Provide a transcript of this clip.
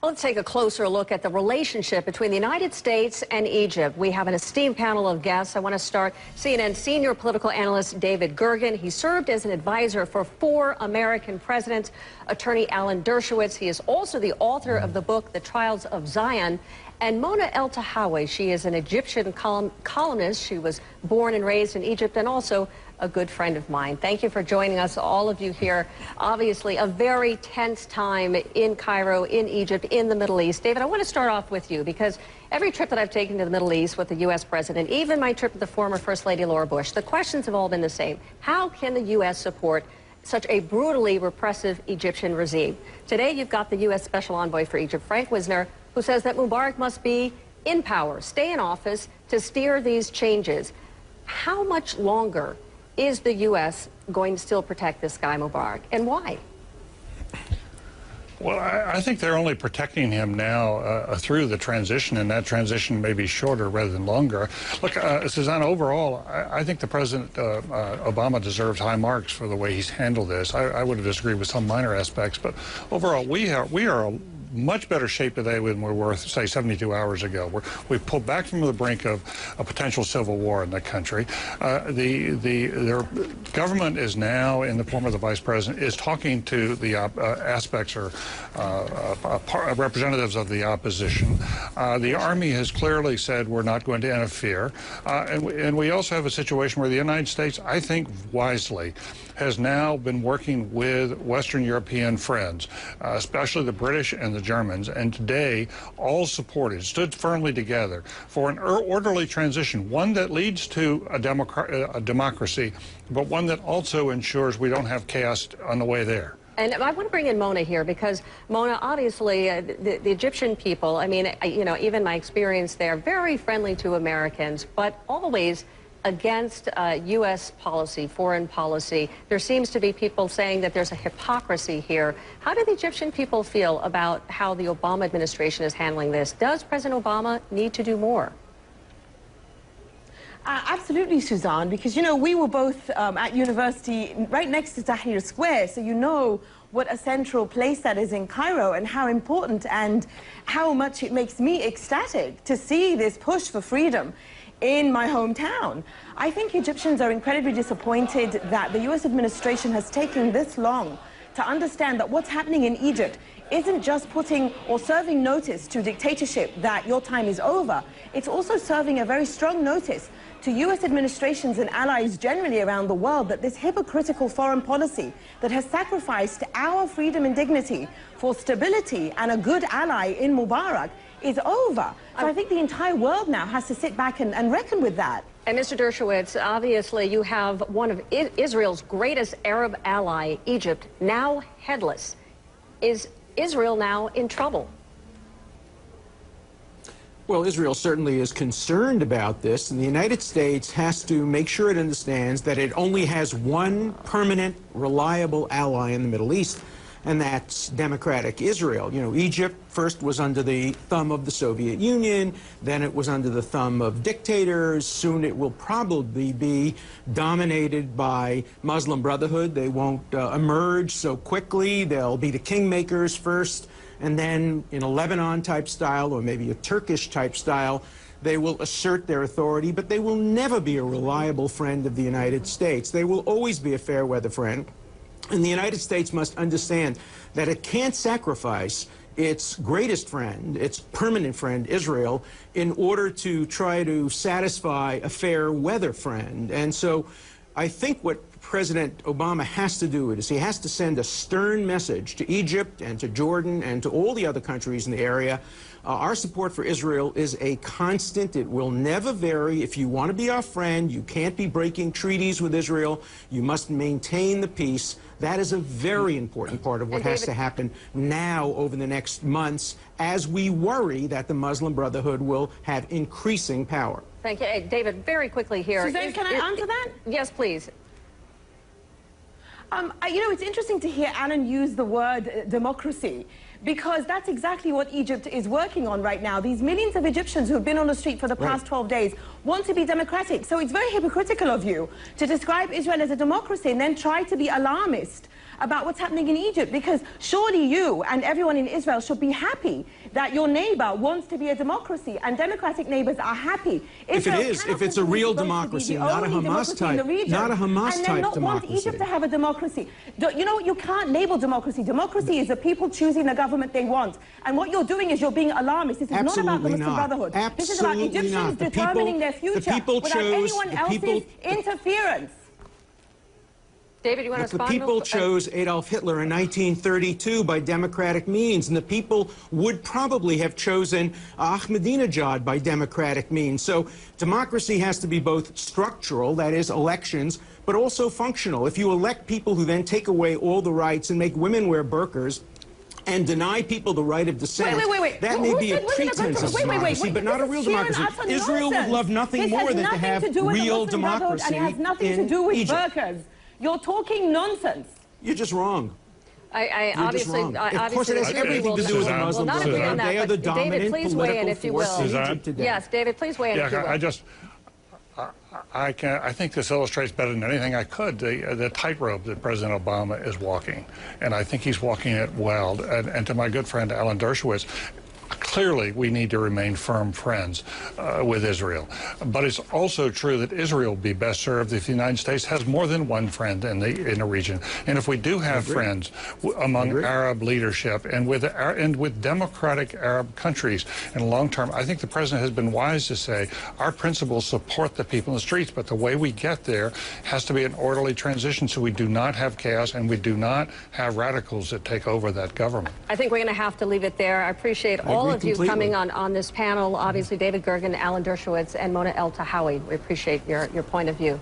Well, let's take a closer look at the relationship between the United States and Egypt. We have an esteemed panel of guests. I want to start CNN senior political analyst David Gergen. He served as an advisor for 4 American presidents. Attorney Alan Dershowitz. He is also the author of the book, The Trials of Zion. And Mona Eltahawy, she is an Egyptian columnist. She was born and raised in Egypt and also a good friend of mine. Thank you for joining us, all of you here. Obviously, a very tense time in Cairo, in Egypt, in the Middle East. David, I want to start off with you because every trip that I've taken to the Middle East with the U.S. president, even my trip with the former First Lady Laura Bush, the questions have all been the same. How can the U.S. support such a brutally repressive Egyptian regime? Today, you've got the U.S. Special Envoy for Egypt, Frank Wisner, who says that Mubarak must be in power, stay in office to steer these changes. How much longer is the U.S. going to still protect this guy, Mubarak, and why? Well, I think they're only protecting him now through the transition, and that transition may be shorter rather than longer. Look, Susanna, overall, I think the President Obama deserves high marks for the way he's handled this. I would have disagreed with some minor aspects, but overall, we are a much better shape today than we were, say, 72 hours ago. We've pulled back from the brink of a potential civil war in the country. Their government is now, in the form of the vice president, is talking to the aspects or representatives of the opposition. The Army has clearly said we're not going to interfere. And we also have a situation where the United States, I think wisely, has now been working with Western European friends, especially the British and the Germans, and today all supported, stood firmly together for an orderly transition, one that leads to a democracy, but one that also ensures we don't have chaos on the way there. And I want to bring in Mona here because, Mona, obviously, the Egyptian people, I mean, you know, even my experience there, very friendly to Americans, but always against U.S. policy, foreign policy. There seems to be people saying that there's a hypocrisy here. How do the Egyptian people feel about how the Obama administration is handling this? Does President Obama need to do more? Absolutely, Suzanne, because, you know, we were both at university right next to Tahrir Square, so you know what a central place that is in Cairo and how important and how much it makes me ecstatic to see this push for freedom in my hometown. I think Egyptians are incredibly disappointed that the U.S. administration has taken this long to understand that what's happening in Egypt isn't just putting or serving notice to dictatorship that your time is over. It's also serving a very strong notice to U.S. administrations and allies generally around the world that this hypocritical foreign policy that has sacrificed our freedom and dignity for stability and a good ally in Mubarak is over. So I think the entire world now has to sit back and reckon with that. And Mr. Dershowitz, obviously you have one of Israel's greatest Arab ally, Egypt, now headless. Is Israel now in trouble? Well, Israel certainly is concerned about this, and the United States has to make sure it understands that it only has one permanent, reliable ally in the Middle East, and that's democratic Israel. You know, Egypt first was under the thumb of the Soviet Union, then it was under the thumb of dictators. Soon it will probably be dominated by Muslim Brotherhood. They won't emerge so quickly. They'll be the kingmakers first, and then in a Lebanon-type style or maybe a Turkish-type style, they will assert their authority, but they will never be a reliable friend of the United States. They will always be a fair-weather friend. And the United States must understand that it can't sacrifice its greatest friend, its permanent friend, Israel, in order to try to satisfy a fair-weather friend. And so I think what President Obama has to do is he has to send a stern message to Egypt and to Jordan and to all the other countries in the area. Our support for Israel is a constant. It will never vary. If you want to be our friend, you can't be breaking treaties with Israel. You must maintain the peace. That is a very important part of what has to happen now over the next months as we worry that the Muslim Brotherhood will have increasing power. Thank you. Hey, David, very quickly here. Suzanne, can I answer that? Yes, please. You know, it's interesting to hear Alan use the word democracy, because that's exactly what Egypt is working on right now. These millions of Egyptians who have been on the street for the past 12 days want to be democratic. So it's very hypocritical of you to describe Israel as a democracy and then try to be alarmist about what's happening in Egypt, because surely you and everyone in Israel should be happy that your neighbor wants to be a democracy, and democratic neighbors are happy. If it's a real democracy, not a Hamas type, and then not want Egypt to have a democracy. You know, you can't label democracy. Democracy is the people choosing the government they want. And what you're doing is you're being alarmist. This is not about the Muslim Brotherhood. This is about Egyptians determining their future without anyone else's interference. David, you want to respond? The people chose Adolf Hitler in 1932 by democratic means, and the people would probably have chosen Ahmadinejad by democratic means. So democracy has to be both structural, that is, elections, but also functional. If you elect people who then take away all the rights and make women wear burqas, and deny people the right of dissent, that may be a pretense of democracy, but not a real democracy. Israel would love nothing more than to have real democracy and it has nothing to do with burqas. You're talking nonsense. You're just wrong. Obviously, of course, it has everything to do with the Muslim Brotherhood. They are the dominant political force in Egypt today. Yes, David, please weigh in if you will. I think this illustrates better than anything I could the tightrope that President Obama is walking, and I think he's walking it well. And to my good friend Alan Dershowitz, clearly we need to remain firm friends with Israel. But it's also true that Israel will be best served if the United States has more than one friend in the region. And if we do have friends among Arab leadership and with democratic Arab countries in the long term, I think the president has been wise to say our principles support the people in the streets, but the way we get there has to be an orderly transition so we do not have chaos and we do not have radicals that take over that government. I think we're going to have to leave it there. I appreciate all of you coming on this panel. Obviously, David Gergen, Alan Dershowitz, and Mona Eltahawy. We appreciate your point of view.